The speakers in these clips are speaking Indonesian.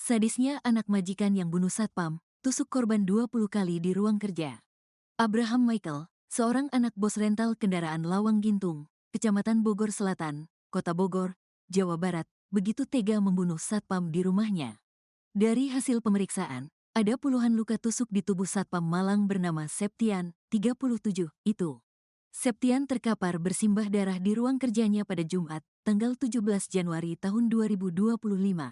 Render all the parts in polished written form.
Sadisnya anak majikan yang bunuh satpam, tusuk korban 20 kali di ruang kerja. Abraham Michael, seorang anak bos rental kendaraan Lawang Gintung, Kecamatan Bogor Selatan, Kota Bogor, Jawa Barat, begitu tega membunuh satpam di rumahnya. Dari hasil pemeriksaan, ada puluhan luka tusuk di tubuh satpam Malang bernama Septian, 37, itu. Septian terkapar bersimbah darah di ruang kerjanya pada Jumat, tanggal 17 Januari tahun 2025.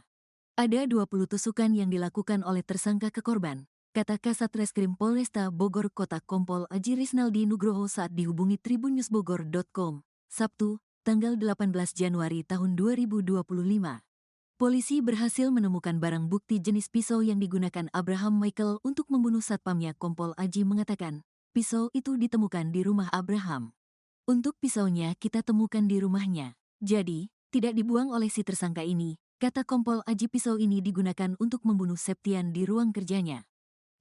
Ada 20 tusukan yang dilakukan oleh tersangka ke korban, kata Kasat Reskrim Polresta Bogor Kota Kompol Aji Risnaldi Nugroho saat dihubungi tribunnews.bogor.com, Sabtu, tanggal 18 Januari tahun 2025. Polisi berhasil menemukan barang bukti jenis pisau yang digunakan Abraham Michael untuk membunuh satpamnya. Kompol Aji mengatakan, pisau itu ditemukan di rumah Abraham. Untuk pisaunya kita temukan di rumahnya. Jadi, tidak dibuang oleh si tersangka ini, kata Kompol Aji. Pisau ini digunakan untuk membunuh Septian di ruang kerjanya.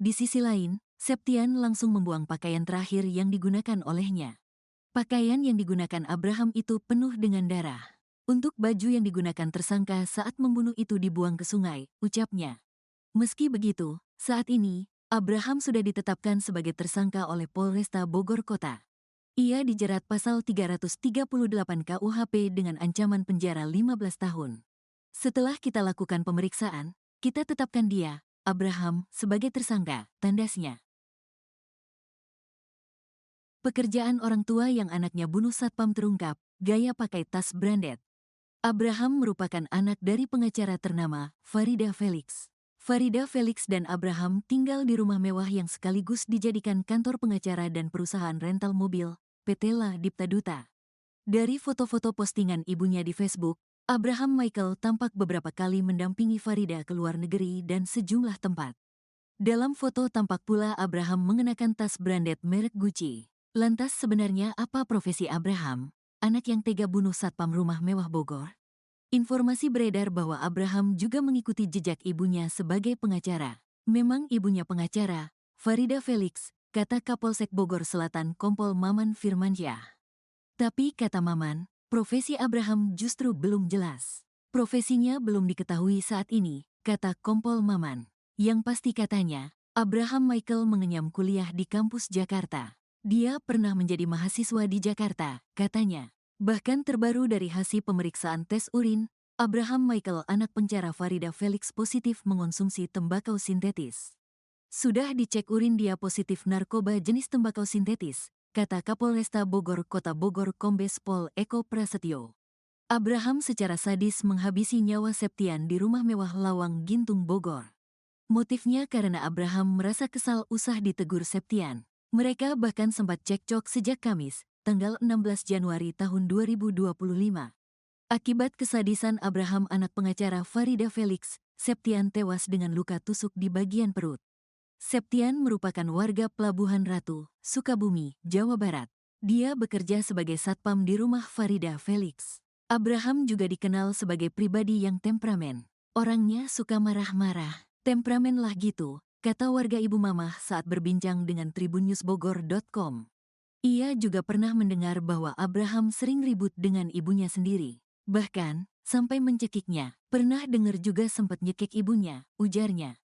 Di sisi lain, Septian langsung membuang pakaian terakhir yang digunakan olehnya. Pakaian yang digunakan Abraham itu penuh dengan darah. Untuk baju yang digunakan tersangka saat membunuh itu dibuang ke sungai, ucapnya. Meski begitu, saat ini, Abraham sudah ditetapkan sebagai tersangka oleh Polresta Bogor Kota. Ia dijerat pasal 338 KUHP dengan ancaman penjara 15 tahun. Setelah kita lakukan pemeriksaan, kita tetapkan dia, Abraham, sebagai tersangka, tandasnya. Pekerjaan orang tua yang anaknya bunuh satpam terungkap, gaya pakai tas branded. Abraham merupakan anak dari pengacara ternama, Farida Felix. Farida Felix dan Abraham tinggal di rumah mewah yang sekaligus dijadikan kantor pengacara dan perusahaan rental mobil, PT La Dipta Duta. Dari foto-foto postingan ibunya di Facebook, Abraham Michael tampak beberapa kali mendampingi Farida ke luar negeri dan sejumlah tempat. Dalam foto tampak pula Abraham mengenakan tas branded merek Gucci. Lantas sebenarnya apa profesi Abraham, anak yang tega bunuh satpam rumah mewah Bogor? Informasi beredar bahwa Abraham juga mengikuti jejak ibunya sebagai pengacara. Memang ibunya pengacara, Farida Felix, kata Kapolsek Bogor Selatan Kompol Maman Firmansyah. Tapi kata Maman, profesi Abraham justru belum jelas. Profesinya belum diketahui saat ini, kata Kompol Maman. Yang pasti katanya, Abraham Michael mengenyam kuliah di kampus Jakarta. Dia pernah menjadi mahasiswa di Jakarta, katanya. Bahkan terbaru dari hasil pemeriksaan tes urin, Abraham Michael anak penjara Farida Felix positif mengonsumsi tembakau sintetis. Sudah dicek urin dia positif narkoba jenis tembakau sintetis, kata Kapolresta Bogor Kota Bogor Kombes Pol Eko Prasetyo. Abraham secara sadis menghabisi nyawa Septian di rumah mewah Lawang Gintung Bogor. Motifnya karena Abraham merasa kesal usah ditegur Septian. Mereka bahkan sempat cekcok sejak Kamis, tanggal 16 Januari tahun 2025. Akibat kesadisan Abraham anak pengacara Farida Felix, Septian tewas dengan luka tusuk di bagian perut. Septian merupakan warga Pelabuhan Ratu, Sukabumi, Jawa Barat. Dia bekerja sebagai satpam di rumah Farida Felix. Abraham juga dikenal sebagai pribadi yang temperamen. Orangnya suka marah-marah. Temperamen lah gitu, kata warga ibu mamah saat berbincang dengan tribunnews.bogor.com. Ia juga pernah mendengar bahwa Abraham sering ribut dengan ibunya sendiri. Bahkan, sampai mencekiknya, pernah dengar juga sempat nyekik ibunya, ujarnya.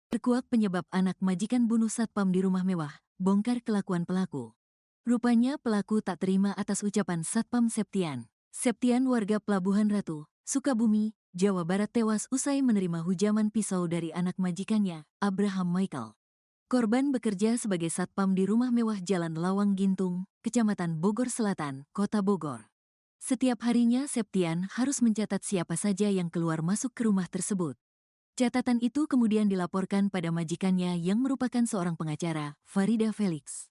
Terkuak penyebab anak majikan bunuh satpam di rumah mewah, bongkar kelakuan pelaku. Rupanya pelaku tak terima atas ucapan satpam Septian. Septian warga Pelabuhan Ratu, Sukabumi, Jawa Barat tewas usai menerima hujaman pisau dari anak majikannya, Abraham Michael. Korban bekerja sebagai satpam di rumah mewah Jalan Lawang Gintung, Kecamatan Bogor Selatan, Kota Bogor. Setiap harinya Septian harus mencatat siapa saja yang keluar masuk ke rumah tersebut. Catatan itu kemudian dilaporkan pada majikannya yang merupakan seorang pengacara, Farida Felix.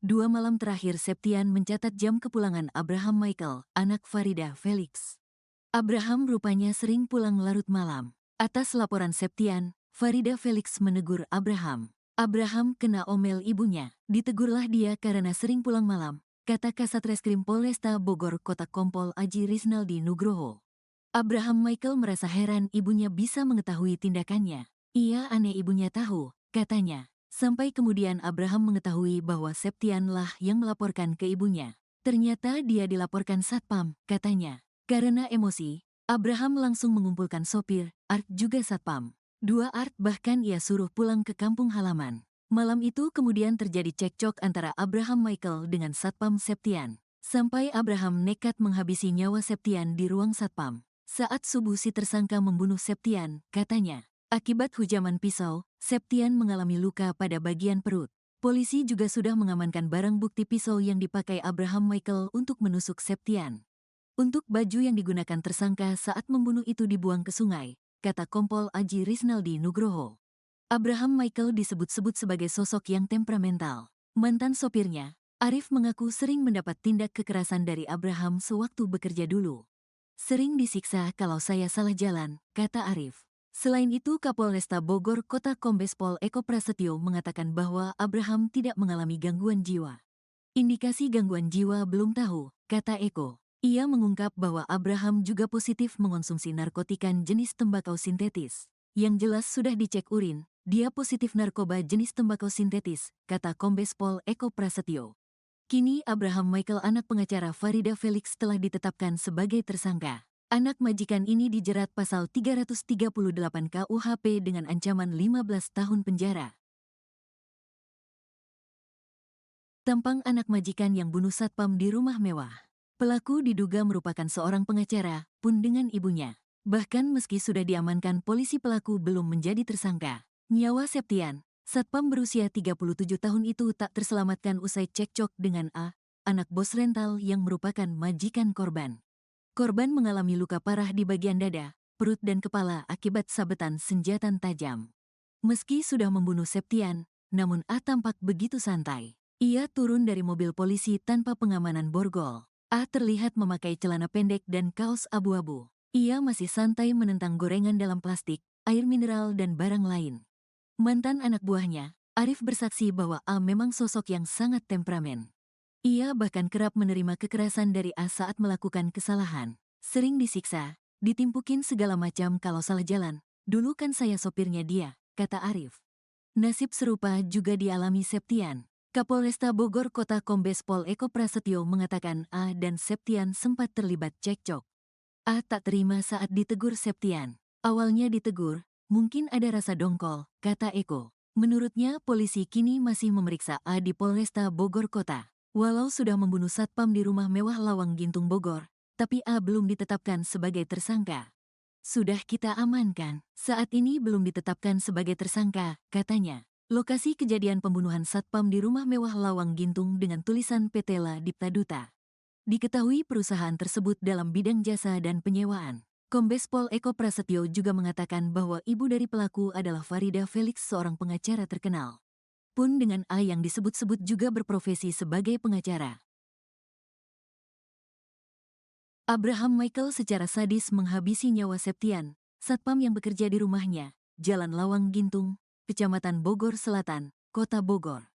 2 malam terakhir Septian mencatat jam kepulangan Abraham Michael, anak Farida Felix. Abraham rupanya sering pulang larut malam. Atas laporan Septian, Farida Felix menegur Abraham. Abraham kena omel ibunya. Ditegurlah dia karena sering pulang malam, kata Kasat Reskrim Polresta Bogor Kota Kompol Aji Risnaldi Nugroho. Abraham Michael merasa heran ibunya bisa mengetahui tindakannya. Ia aneh ibunya tahu, katanya. Sampai kemudian Abraham mengetahui bahwa Septian lah yang melaporkan ke ibunya. Ternyata dia dilaporkan satpam, katanya. Karena emosi, Abraham langsung mengumpulkan sopir, Art juga satpam. Dua Art bahkan ia suruh pulang ke kampung halaman. Malam itu kemudian terjadi cekcok antara Abraham Michael dengan satpam Septian. Sampai Abraham nekat menghabisi nyawa Septian di ruang satpam. Saat subuh si tersangka membunuh Septian, katanya. Akibat hujaman pisau, Septian mengalami luka pada bagian perut. Polisi juga sudah mengamankan barang bukti pisau yang dipakai Abraham Michael untuk menusuk Septian. Untuk baju yang digunakan tersangka saat membunuh itu dibuang ke sungai, kata Kompol Aji Risnaldi Nugroho. Abraham Michael disebut-sebut sebagai sosok yang temperamental. Mantan sopirnya, Arif mengaku sering mendapat tindak kekerasan dari Abraham sewaktu bekerja dulu. Sering disiksa kalau saya salah jalan, kata Arif. Selain itu, Kapolresta Bogor Kota Kombes Pol Eko Prasetyo mengatakan bahwa Abraham tidak mengalami gangguan jiwa. Indikasi gangguan jiwa belum tahu, kata Eko. Ia mengungkap bahwa Abraham juga positif mengonsumsi narkotika jenis tembakau sintetis. Yang jelas sudah dicek urin, dia positif narkoba jenis tembakau sintetis, kata Kombes Pol Eko Prasetyo. Kini Abraham Michael anak pengacara Farida Felix telah ditetapkan sebagai tersangka. Anak majikan ini dijerat pasal 338 KUHP dengan ancaman 15 tahun penjara. Tampang anak majikan yang bunuh satpam di rumah mewah. Pelaku diduga merupakan seorang pengacara, pun dengan ibunya. Bahkan meski sudah diamankan polisi, pelaku belum menjadi tersangka. Nyawa Septian, satpam berusia 37 tahun itu tak terselamatkan usai cekcok dengan A, anak bos rental yang merupakan majikan korban. Korban mengalami luka parah di bagian dada, perut dan kepala akibat sabetan senjata tajam. Meski sudah membunuh Septian, namun A tampak begitu santai. Ia turun dari mobil polisi tanpa pengamanan borgol. A terlihat memakai celana pendek dan kaos abu-abu. Ia masih santai menentang gorengan dalam plastik, air mineral dan barang lain. Mantan anak buahnya, Arif bersaksi bahwa A memang sosok yang sangat temperamen. Ia bahkan kerap menerima kekerasan dari A saat melakukan kesalahan. Sering disiksa, ditimpukin segala macam kalau salah jalan. Dulu kan saya sopirnya dia, kata Arif. Nasib serupa juga dialami Septian. Kapolresta Bogor Kota Kombes Pol Eko Prasetyo mengatakan A dan Septian sempat terlibat cekcok. A tak terima saat ditegur Septian. Awalnya ditegur, mungkin ada rasa dongkol, kata Eko. Menurutnya polisi kini masih memeriksa A di Polresta Bogor Kota. Walau sudah membunuh satpam di rumah mewah Lawang Gintung Bogor, tapi A belum ditetapkan sebagai tersangka. Sudah kita amankan, saat ini belum ditetapkan sebagai tersangka, katanya. Lokasi kejadian pembunuhan satpam di rumah mewah Lawang Gintung dengan tulisan PT La Dipta Duta. Diketahui perusahaan tersebut dalam bidang jasa dan penyewaan. Kombes Pol Eko Prasetyo juga mengatakan bahwa ibu dari pelaku adalah Farida Felix, seorang pengacara terkenal. Pun dengan A yang disebut-sebut juga berprofesi sebagai pengacara. Abraham Michael secara sadis menghabisi nyawa Septian, satpam yang bekerja di rumahnya, Jalan Lawang Gintung, Kecamatan Bogor Selatan, Kota Bogor.